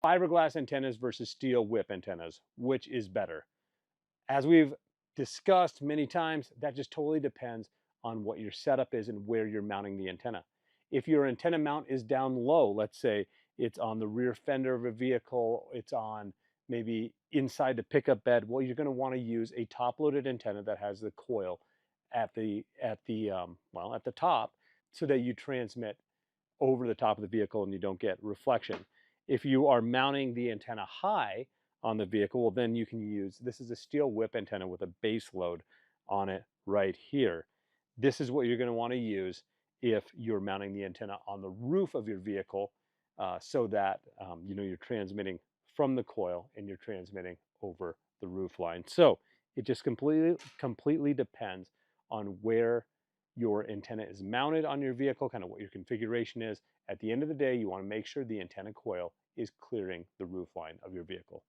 Fiberglass antennas versus steel whip antennas, which is better? As we've discussed many times, that just totally depends on what your setup is and where you're mounting the antenna. If your antenna mount is down low, let's say it's on the rear fender of a vehicle, it's on maybe inside the pickup bed, well, you're going to want to use a top-loaded antenna that has the coil at the top, so that you transmit over the top of the vehicle and you don't get reflection. If you are mounting the antenna high on the vehicle, well, then you can use, this is a steel whip antenna with a base load on it right here. This is what you're going to want to use if you're mounting the antenna on the roof of your vehicle, so that you're transmitting from the coil and you're transmitting over the roof line. So it just completely depends on where your antenna is mounted on your vehicle, kind of what your configuration is. At the end of the day, you want to make sure the antenna coil is clearing the roof line of your vehicle.